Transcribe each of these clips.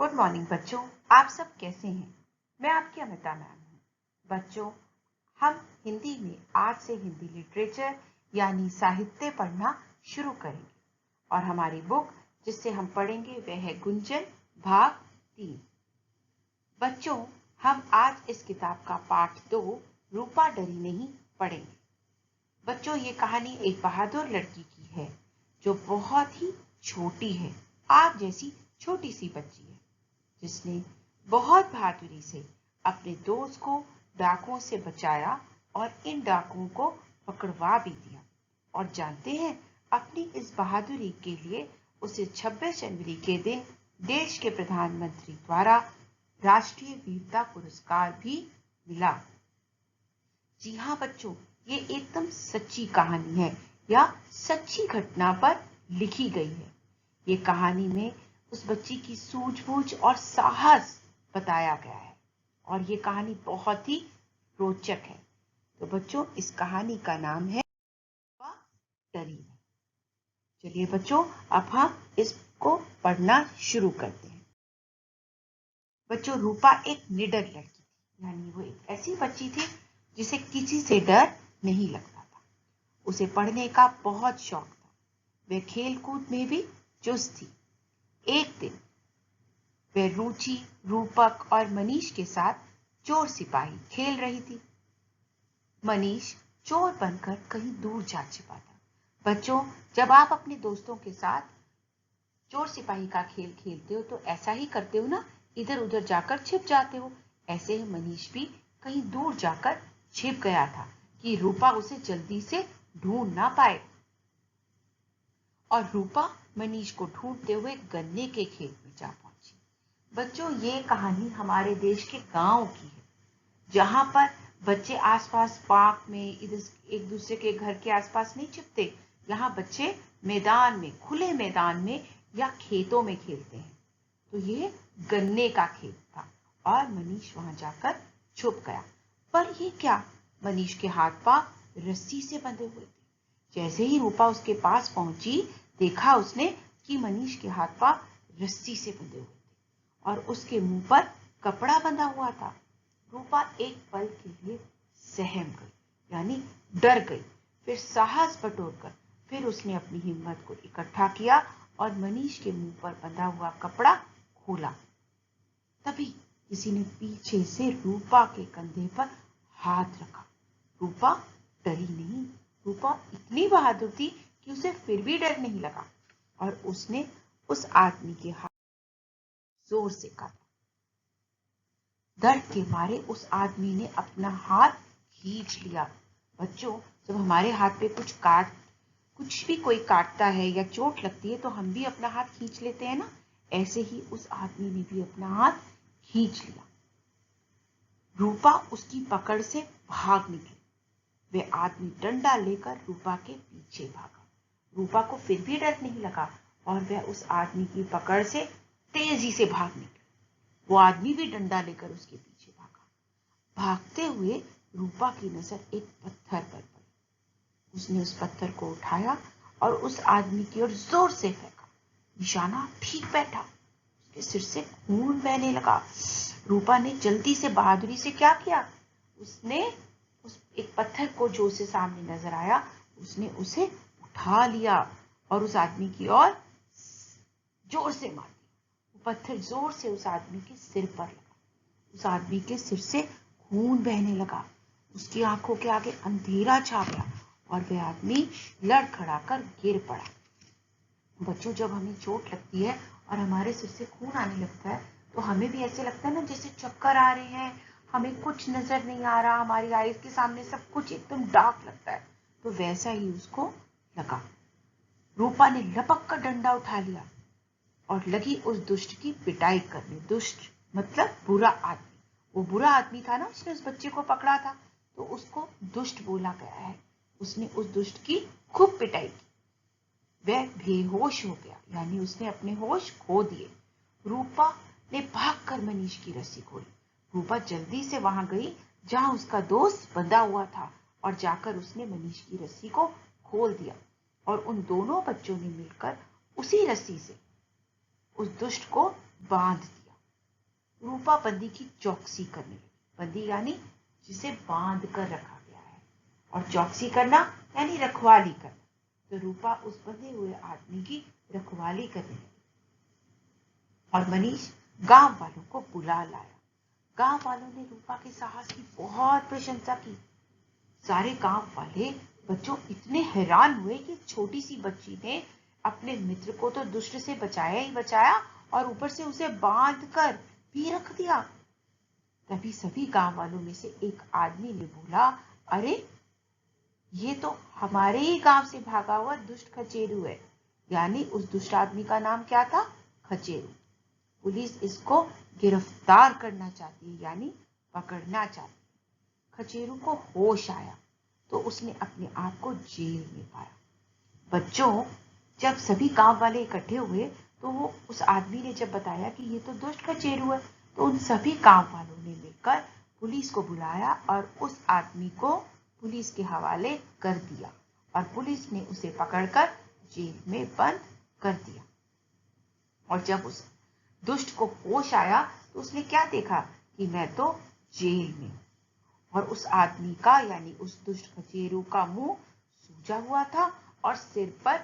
Good morning बच्चों, आप सब कैसे हैं? मैं आपकी अमिता मैम हूँ। बच्चों, हम हिंदी में आज से हिंदी लिटरेचर यानी साहित्य पढ़ना शुरू करेंगे और हमारी बुक जिससे हम पढ़ेंगे वह है गुंजन भाग 3। बच्चों, हम आज इस किताब का पाठ 2 रूपा डरी नहीं पढ़ेंगे। बच्चों, ये कहानी एक बहादुर लड़की की है जो बहुत ही छोटी है, आप जैसी छोटी सी बच्ची है, जिसने बहुत बहादुरी से अपने दोस्त को डाकुओं से बचाया और इन डाकुओं को पकड़वा भी दिया। और जानते हैं, अपनी इस बहादुरी के लिए उसे 26 जनवरी के दिन देश के प्रधानमंत्री द्वारा राष्ट्रीय वीरता पुरस्कार भी मिला। जी हाँ बच्चों, ये एकदम सच्ची कहानी है या सच्ची घटना पर लिखी गई है। ये कहानी में उस बच्ची की सूझबूझ और साहस बताया गया है और ये कहानी बहुत ही रोचक है। तो बच्चों, इस कहानी का नाम है रूपा डरी नहीं। चलिए बच्चों, अब हम इसको पढ़ना शुरू करते हैं। बच्चों, रूपा एक निडर लड़की थी, यानी वो एक ऐसी बच्ची थी जिसे किसी से डर नहीं लगता था। उसे पढ़ने का बहुत शौक था। वह खेल कूद में भी चुस्त थी। एक दिन वह रुचि, रूपक और मनीष के साथ चोर सिपाही खेल रही थी। मनीष चोर बनकर कहीं दूर जा छिपा था। बच्चों, जब आप अपने दोस्तों के साथ चोर सिपाही का खेल खेलते हो तो ऐसा ही करते हो ना, इधर उधर जाकर छिप जाते हो। ऐसे ही मनीष भी कहीं दूर जाकर छिप गया था कि रूपा उसे जल्दी से ढूंढ ना पाए। और रूपा मनीष को ढूंढते हुए गन्ने के खेत में जा पहुंची। बच्चों, ये कहानी हमारे देश के गांव की है, जहां पर बच्चे आसपास पार्क में इधर एक दूसरे के घर के आसपास नहीं छिपते। यहाँ बच्चे मैदान में, खुले मैदान में या खेतों में खेलते हैं। तो ये गन्ने का खेत था और मनीष वहां जाकर छुप गया। पर ये क्या, मनीष के हाथ पांव रस्सी से बंधे हुए थे। जैसे ही रूपा उसके पास पहुंची, देखा उसने कि मनीष के हाथ पांव रस्सी से बंधे हुए थे और उसके मुंह पर कपड़ा बंधा हुआ था। रूपा एक पल के लिए सहम गई, यानी डर गई। फिर साहस बटोरकर फिर उसने अपनी हिम्मत को इकट्ठा किया और मनीष के मुंह पर बंधा हुआ कपड़ा खोला। तभी किसी ने पीछे से रूपा के कंधे पर हाथ रखा। रूपा डरी नहीं। रूपा इतनी बहादुर थी कि उसे फिर भी डर नहीं लगा और उसने उस आदमी के हाथ जोर से काटा। दर्द के मारे उस आदमी ने अपना हाथ खींच लिया। बच्चों, जब हमारे हाथ पे कुछ भी कोई काटता है या चोट लगती है तो हम भी अपना हाथ खींच लेते हैं ना। ऐसे ही उस आदमी ने भी अपना हाथ खींच लिया। रूपा उसकी पकड़ से भाग निकली। वह आदमी डंडा लेकर रूपा के पीछे भागा। रूपा को फिर भी डर नहीं लगा और वह उस आदमी की पकड़ से तेजी से भाग निकली। वो आदमी भी डंडा लेकर उसके पीछे भागा। भागते हुए रूपा की नजर एक पत्थर पर पड़ी। उसने उस पत्थर को उठाया और उस आदमी की ओर जोर से फेंका। निशाना ठीक बैठा। उसके सिर से खून बहने लगा। रूपा ने जल्दी से बहादुरी से क्या किया, उसने उस एक पत्थर को जो उसे सामने नजर आया, उसने उसे उठा लिया और उस आदमी की ओर जोर से मार दिया। वो पत्थर जोर से उस आदमी के सिर पर लगा। उस आदमी के सिर से खून बहने लगा। उसकी आंखों के आगे अंधेरा छा गया और वह आदमी लड़खड़ाकर गिर पड़ा। बच्चों, जब हमें चोट लगती है और हमारे सिर से खून आने लगता है तो हमें भी ऐसे लगता है ना जैसे चक्कर आ रहे हैं, हमें कुछ नजर नहीं आ रहा, हमारी आईज के सामने सब कुछ एकदम डार्क लगता है। तो वैसा ही उसको लगा। रूपा ने लपक कर डंडा उठा लिया और लगी उस दुष्ट की पिटाई करने। दुष्ट मतलब बुरा आदमी। वो बुरा आदमी था ना, उसने उस बच्चे को पकड़ा था, तो उसको दुष्ट बोला गया है। उसने उस दुष्ट की खूब पिटाई की। वह बेहोश हो गया, यानी उसने अपने होश खो दिए। रूपा ने भागकर मनीष की रस्सी खोली। रूपा जल्दी से वहां गई जहां उसका दोस्त बंधा हुआ था और जाकर उसने मनीष की रस्सी को खोल दिया और उन दोनों बच्चों ने मिलकर उसी रस्सी से उस दुष्ट को बांध दिया। रूपा बंदी की चौकसी करने लगी। बंदी यानी जिसे बांध कर रखा गया है, और चौकसी करना यानी रखवाली करना। तो रूपा उस बंधे हुए आदमी की रखवाली करने लगी। और मनीष गांव वालों को बुला लाया। गांव वालों ने रूपा के साहस की बहुत प्रशंसा की। सारे गांव वाले बच्चों इतने हैरान हुए कि छोटी सी बच्ची ने अपने मित्र को तो दुष्ट से बचाया ही बचाया, और ऊपर से उसे बांध कर भी रख दिया। तभी सभी गांव वालों में से एक आदमी ने बोला, अरे ये तो हमारे ही गांव से भागा हुआ दुष्ट खचेरू है। यानी उस दुष्ट आदमी का नाम क्या था? खचेरू। पुलिस इसको गिरफ्तार करना चाहती है, यानी पकड़ना चाहती है। खचेरू को होश आया तो उसने अपने आप को जेल में पाया। बच्चों, जब सभी गांव वाले इकट्ठे हुए तो वो उस आदमी ने जब बताया कि ये तो दुष्ट खचेरू है, तो उन सभी गांव वालों ने मिलकर पुलिस को बुलाया और उस आदमी को पुलिस के हवाले कर दिया, और पुलिस ने उसे पकड़कर जेल में बंद कर दिया। और जब उस दुष्ट को होश आया तो उसने क्या देखा कि मैं तो जेल में, और उस आदमी का यानी उस दुष्ट खचेरू का मुंह सूजा हुआ था और सिर पर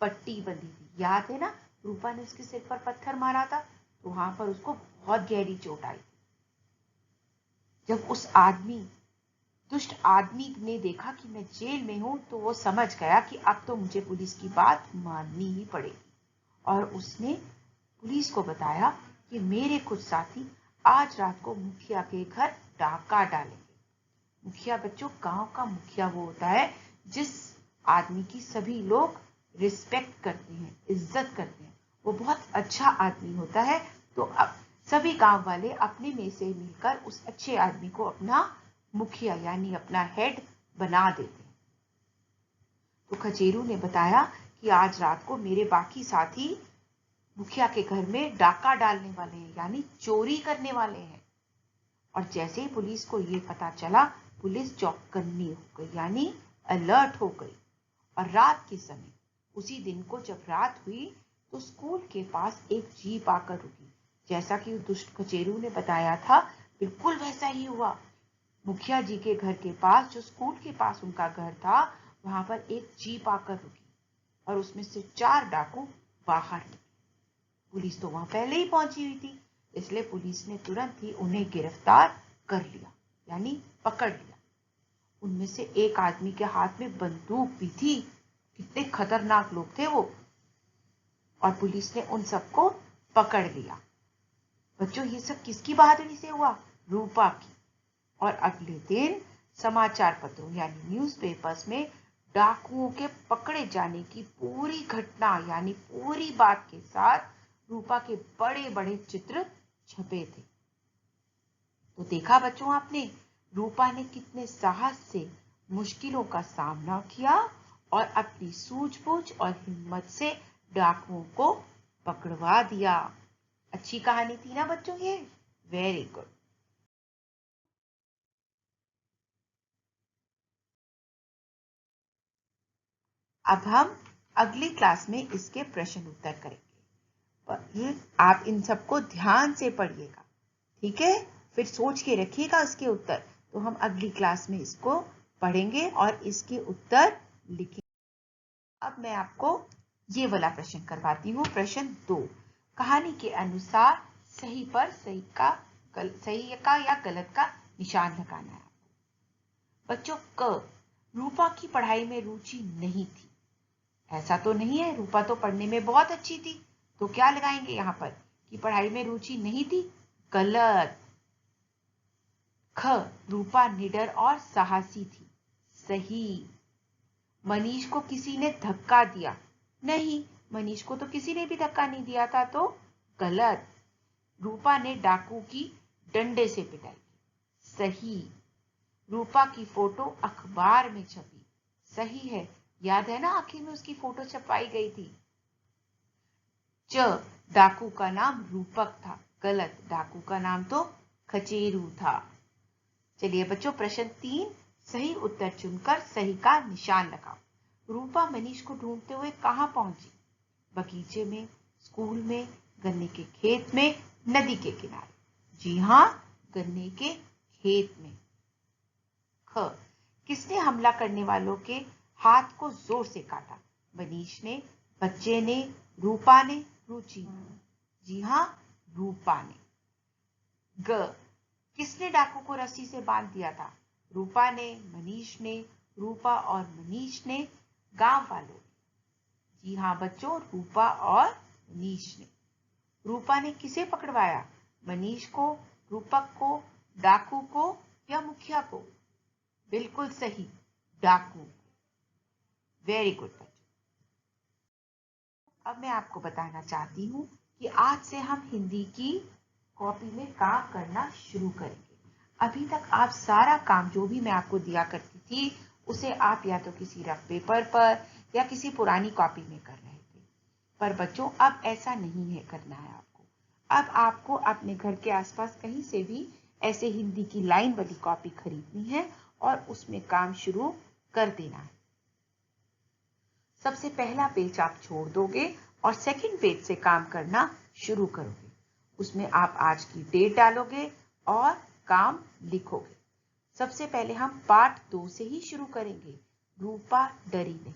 पट्टी बंधी थी। याद है ना, रूपा ने उसके सिर पर पत्थर मारा था, तो वहां पर उसको बहुत गहरी चोट आई। जब उस दुष्ट आदमी ने देखा कि मैं जेल में हूं, तो वो समझ गया कि अब तो मुझे पुलिस की बात माननी ही पड़ेगी, और उसने पुलिस को बताया कि मेरे कुछ साथी आज रात को मुखिया के घर डाका डालेंगे। मुखिया बच्चों, गांव का मुखिया वो होता है जिस आदमी की सभी लोग रिस्पेक्ट करते हैं, इज्जत करते हैं। वो बहुत अच्छा आदमी होता है। तो अब सभी गांव वाले अपने में से मिलकर उस अच्छे आदमी को अपना मुखिया यानी अपना हेड बना देते हैं। तो खचेरू ने बताया कि आज रात को मेरे बाकी साथी मुखिया के घर में डाका डालने वाले हैं, यानी चोरी करने वाले हैं। और जैसे ही पुलिस को ये पता चला, पुलिस चौकन्नी हो गई, यानी अलर्ट हो गई। और रात के समय, उसी दिन को जब रात हुई, तो स्कूल के पास एक जीप आकर रुकी। जैसा कि दुष्ट खचेरू ने बताया था, बिल्कुल वैसा ही हुआ। मुखिया जी के घर के पास, जो स्कूल के पास उनका घर था, वहां पर एक जीप आकर रुकी, और उसमें से 4 डाकू बाहर निकले। पुलिस तो वहां पहले ही पहुंची हुई थी, इसलिए पुलिस ने तुरंत ही उन्हें गिरफ्तार कर लिया, यानी पकड़ लिया। उनमें से एक आदमी के हाथ में बंदूक भी थी। कितने खतरनाक लोग थे वो। और पुलिस ने उन सबको पकड़ लिया। बच्चों, ये सब किसकी बहादुरी से हुआ? रूपा की। और अगले दिन समाचार पत्रों यानी न्यूज़पेपर्स में डाकुओं के पकड़े जाने की पूरी घटना यानी पूरी बात के साथ रूपा के बड़े बड़े चित्र छपे थे। तो देखा बच्चों आपने, रूपा ने कितने साहस से मुश्किलों का सामना किया और अपनी सूझबूझ और हिम्मत से डाकुओं को पकड़वा दिया। अच्छी कहानी थी ना बच्चों ये? Very good. अब हम अगली क्लास में इसके प्रश्न उत्तर करेंगे। आप इन सबको ध्यान से पढ़िएगा, ठीक है? फिर सोच के रखिएगा इसके उत्तर। तो हम अगली क्लास में इसको पढ़ेंगे और इसके उत्तर लिखेंगे। अब मैं आपको ये वाला प्रश्न करवाती हूँ। प्रश्न 2, कहानी के अनुसार सही पर सही का या गलत का निशान लगाना है। बच्चों, क, रूपा की पढ़ाई में रुचि नहीं थी। ऐसा तो नहीं है, रूपा तो पढ़ने में बहुत अच्छी थी। तो क्या लगाएंगे यहाँ पर कि पढ़ाई में रुचि नहीं थी? गलत। ख, रूपा निडर और साहसी थी। सही। मनीष को किसी ने धक्का दिया। नहीं, मनीष को तो किसी ने भी धक्का नहीं दिया था। तो गलत। रूपा ने डाकू की डंडे से पिटाई की। सही। रूपा की फोटो अखबार में छपी। सही है। याद है ना, आखिर में उसकी फोटो छपाई गई थी। च, डाकू का नाम रूपक था। गलत, डाकू का नाम तो खचेरू था। चलिए बच्चों, प्रश्न 3, सही उत्तर चुनकर सही का निशान लगाओ। रूपा मनीष को ढूंढते हुए कहां पहुंची? बगीचे में, स्कूल में, गन्ने के खेत में, नदी के किनारे। जी हाँ, गन्ने के खेत में। ख, किसने हमला करने वालों के हाथ को जोर से काटा? मनीष ने, बच्चे ने, रूपा ने, रुचि ने। जी हाँ, रूपा ने। ग, किसने डाकू को रस्सी से बांध दिया था? रूपा ने, मनीष ने, रूपा और मनीष ने, गांव वालों ने। जी हाँ बच्चों, रूपा और मनीष ने। रूपा ने किसे पकड़वाया? मनीष को, रूपक को, डाकू को या मुखिया को? बिल्कुल सही, डाकू। वेरी गुड बच्चों। अब मैं आपको बताना चाहती हूँ कि आज से हम हिंदी की कॉपी में काम करना शुरू करेंगे। अभी तक आप सारा काम जो भी मैं आपको दिया करती थी उसे आप या तो किसी रफ पेपर पर या किसी पुरानी कॉपी में कर रहे थे, पर बच्चों अब ऐसा नहीं है करना है आपको। अब आपको अपने घर के आसपास कहीं से भी ऐसे हिंदी की लाइन वाली कॉपी खरीदनी है और उसमें काम शुरू कर देना है। सबसे पहला पेज आप छोड़ दोगे और सेकंड पेज से काम करना शुरू करोगे। उसमें आप आज की डेट डालोगे और काम लिखोगे। सबसे पहले हम पार्ट 2 से ही शुरू करेंगे, रूपा डरी नहीं।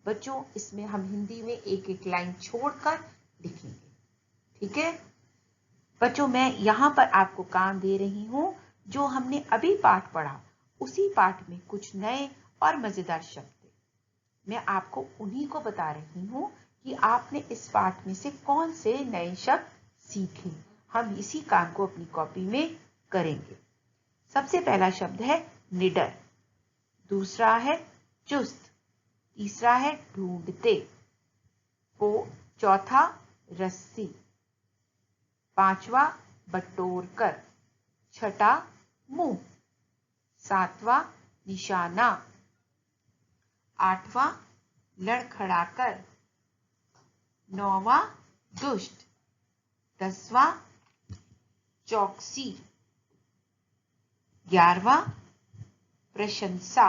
बच्चों, इसमें हम हिंदी में एक एक लाइन छोड़कर लिखेंगे, ठीक है बच्चों? मैं यहाँ पर आपको काम दे रही हूँ, जो हमने अभी पाठ पढ़ा उसी पाठ में कुछ नए और मजेदार शब्द थे। मैं आपको उन्हीं को बता रही हूँ कि आपने इस पाठ में से कौन से नए शब्द सीखे। हम इसी काम को अपनी कॉपी में करेंगे। सबसे पहला शब्द है निडर, दूसरा है चुस्त, तीसरा है ढूंढते, चौथा रस्सी, पांचवा बटोर कर, छठा मुंह, सातवां निशाना, आठवां लड़खड़ाकर, नौवां दुष्ट, 10वां चौकसी, 11वां प्रशंसा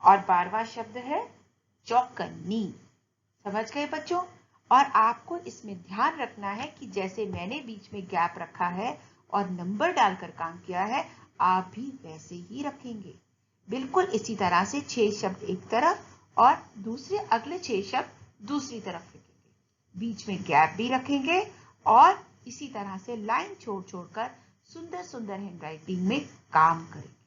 और 12वां शब्द है चौकन्नी। समझ गए बच्चों? और आपको इसमें ध्यान रखना है कि जैसे मैंने बीच में गैप रखा है और नंबर डालकर काम किया है, आप भी वैसे ही रखेंगे। बिल्कुल इसी तरह से 6 शब्द एक तरफ और दूसरे अगले 6 शब्द दूसरी तरफ लिखेंगे। बीच में गैप भी रखेंगे और इसी तरह से लाइन छोड़ छोड़कर सुंदर सुंदर हैंडराइटिंग में काम करेंगे।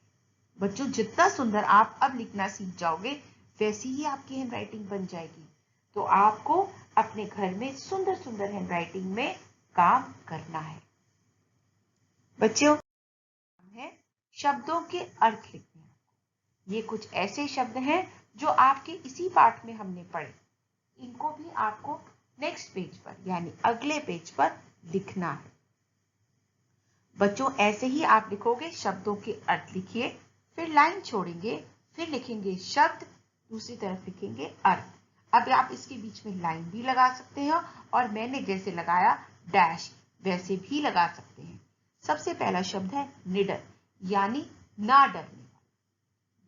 बच्चों, जितना सुंदर आप अब लिखना सीख जाओगे वैसी ही आपकी हैंडराइटिंग बन जाएगी। तो आपको अपने घर में सुंदर सुंदर हैंडराइटिंग में काम करना है। बच्चों, है शब्दों के अर्थ लिखने। ये कुछ ऐसे शब्द हैं जो आपके इसी पाठ में हमने पढ़े। इनको भी आपको नेक्स्ट पेज पर यानी अगले पेज पर लिखना है। बच्चों, ऐसे ही आप लिखोगे, शब्दों के अर्थ लिखिए, फिर लाइन छोड़ेंगे, फिर लिखेंगे शब्द, दूसरी तरफ लिखेंगे अर्थ। अब आप इसके बीच में लाइन भी लगा सकते हैं और मैंने जैसे लगाया डैश वैसे भी लगा सकते हैं। सबसे पहला शब्द है निडर यानी ना डरने वाला।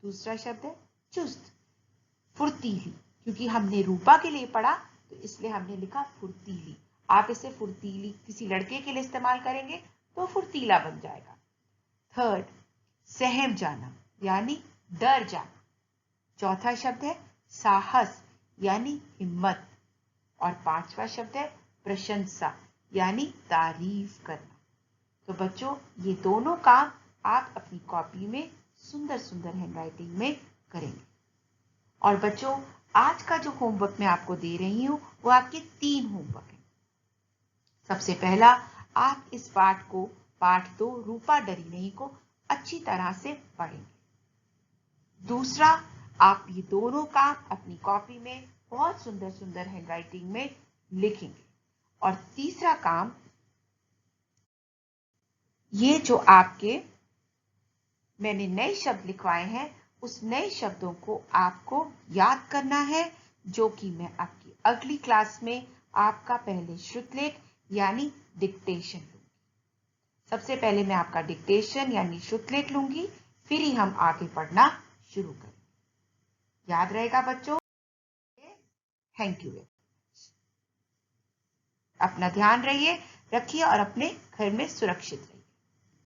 दूसरा शब्द है चुस्त, फुर्तीली, क्योंकि हमने रूपा के लिए पढ़ा तो इसलिए हमने लिखा फुर्तीली। आप इसे फुर्तीली किसी लड़के के लिए इस्तेमाल करेंगे तो फुर्तीला बन जाएगा। थर्ड, सहम जाना यानी डर जाना। चौथा शब्द है साहस यानी हिम्मत और 5वां शब्द है प्रशंसा यानी तारीफ करना। तो बच्चों, ये दोनों काम आप अपनी कॉपी में सुंदर सुंदर हैंडराइटिंग में करेंगे। और बच्चों, आज का जो होमवर्क मैं आपको दे रही हूं वो आपके 3 होमवर्क हैं। सबसे पहला, आप इस पाठ को, पाठ 2 रूपा डरी नहीं को अच्छी तरह से पढ़ेंगे। दूसरा, आप ये दोनों काम अपनी कॉपी में बहुत सुंदर सुंदर हैंडराइटिंग में लिखेंगे। और तीसरा काम, ये जो आपके मैंने नए शब्द लिखवाए हैं उस नए शब्दों को आपको याद करना है, जो कि मैं आपकी अगली क्लास में आपका पहले श्रुतलेख यानी डिक्टेशन लूंगी। सबसे पहले मैं आपका डिक्टेशन यानी श्रुतलेख लूंगी, फिर ही हम आगे पढ़ना शुरू करेंगे। याद रहेगा बच्चों? Thank you. अपना ध्यान रखिए, रखिए और अपने घर में सुरक्षित रहिए।